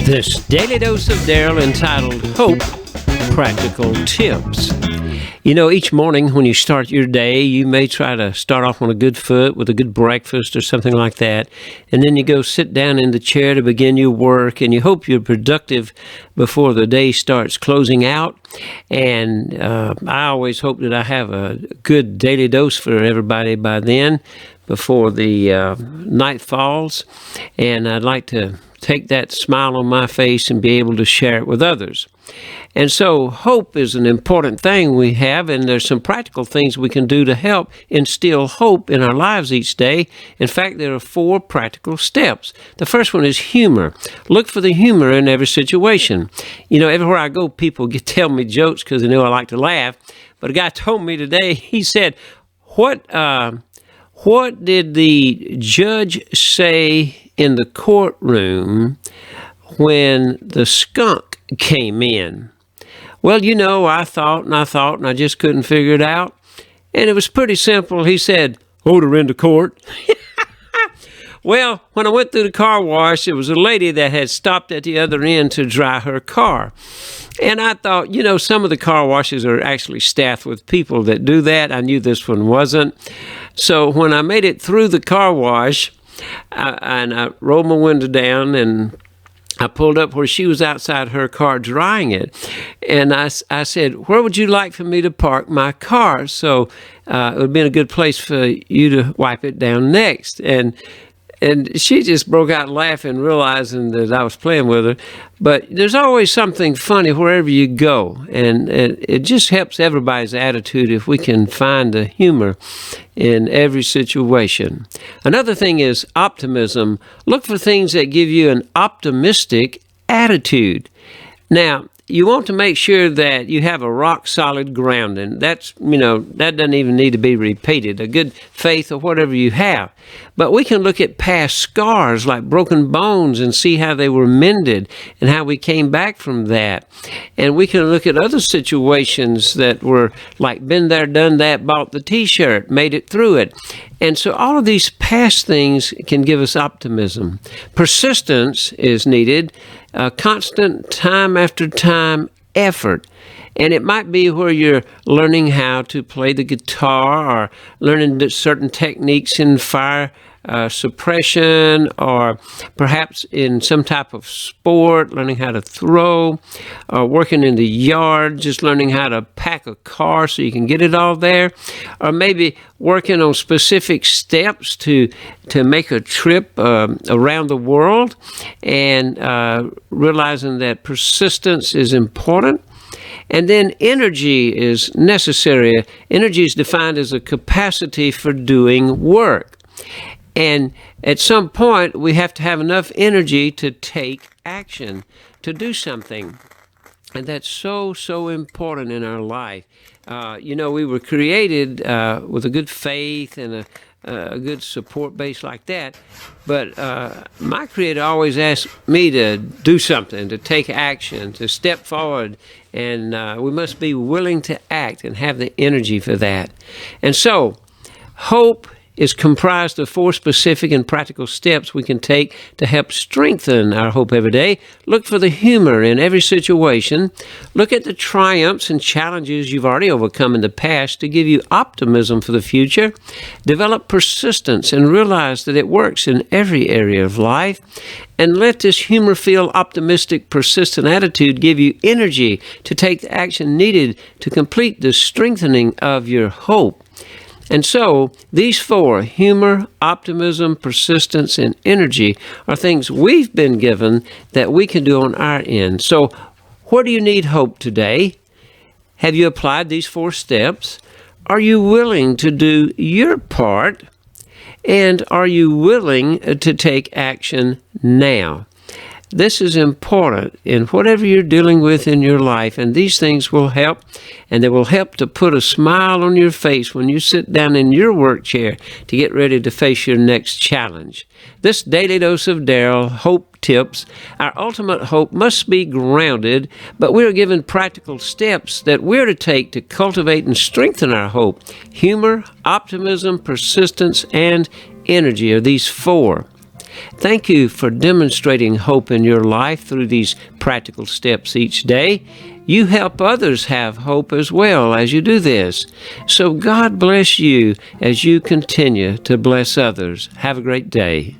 This daily dose of Daryl entitled Hope Practical Tips. You know, each morning when you start your day, you may try to start off on a good foot with a good breakfast or something like that. And then you go sit down in the chair to begin your work, and you hope you're productive before the day starts closing out. And I always hope that I have a good daily dose for everybody by then, before the night falls. And I'd like to take that smile on my face and be able to share it with others. And so hope is an important thing we have, and there's some practical things we can do to help instill hope in our lives each day. In fact, there are 4 practical steps. The first one is humor. Look for the humor in every situation. You know, everywhere I go, people tell me jokes because they know I like to laugh. But a guy told me today, he said, what did the judge say in the courtroom when the skunk came in? Well, you know, I thought, and I just couldn't figure it out. And it was pretty simple. He said, order into court. Well, when I went through the car wash, there was a lady that had stopped at the other end to dry her car. And I thought, you know, some of the car washes are actually staffed with people that do that. I knew this one wasn't. So when I made it through the car wash, I rolled my window down and I pulled up where she was outside her car drying it. And I said, where would you like for me to park my car? So it would have been a good place for you to wipe it down next. And she just broke out laughing, realizing that I was playing with her. But there's always something funny wherever you go. And it just helps everybody's attitude if we can find the humor in every situation. Another thing is optimism. Look for things that give you an optimistic attitude. Now, you want to make sure that you have a rock-solid grounding. That's, you know, that doesn't even need to be repeated, a good faith or whatever you have. But we can look at past scars like broken bones and see how they were mended and how we came back from that. And we can look at other situations that were like been there, done that, bought the T-shirt, made it through it. And so all of these past things can give us optimism. Persistence is needed, constant time after time effort. And it might be where you're learning how to play the guitar or learning certain techniques in fire suppression, or perhaps in some type of sport, learning how to throw, or working in the yard, just learning how to pack a car so you can get it all there, or maybe working on specific steps to make a trip around the world, and realizing that persistence is important. And then energy is necessary. Energy is defined as a capacity for doing work. And at some point, we have to have enough energy to take action, to do something. And that's so, so important in our life. You know, we were created with a good faith and a good support base like that. But my Creator always asked me to do something, to take action, to step forward. And we must be willing to act and have the energy for that. And so, hope is comprised of 4 specific and practical steps we can take to help strengthen our hope every day. Look for the humor in every situation. Look at the triumphs and challenges you've already overcome in the past to give you optimism for the future. Develop persistence and realize that it works in every area of life. And let this humor-filled, optimistic, persistent attitude give you energy to take the action needed to complete the strengthening of your hope. And so, these 4, humor, optimism, persistence, and energy, are things we've been given that we can do on our end. So, where do you need hope today? Have you applied these 4 steps? Are you willing to do your part? And are you willing to take action now? This is important in whatever you're dealing with in your life, and these things will help, and they will help to put a smile on your face when you sit down in your work chair to get ready to face your next challenge. This daily dose of Daryl Hope Tips, our ultimate hope must be grounded, but we are given practical steps that we're to take to cultivate and strengthen our hope. Humor, optimism, persistence, and energy are these 4. Thank you for demonstrating hope in your life through these practical steps each day. You help others have hope as well as you do this. So God bless you as you continue to bless others. Have a great day.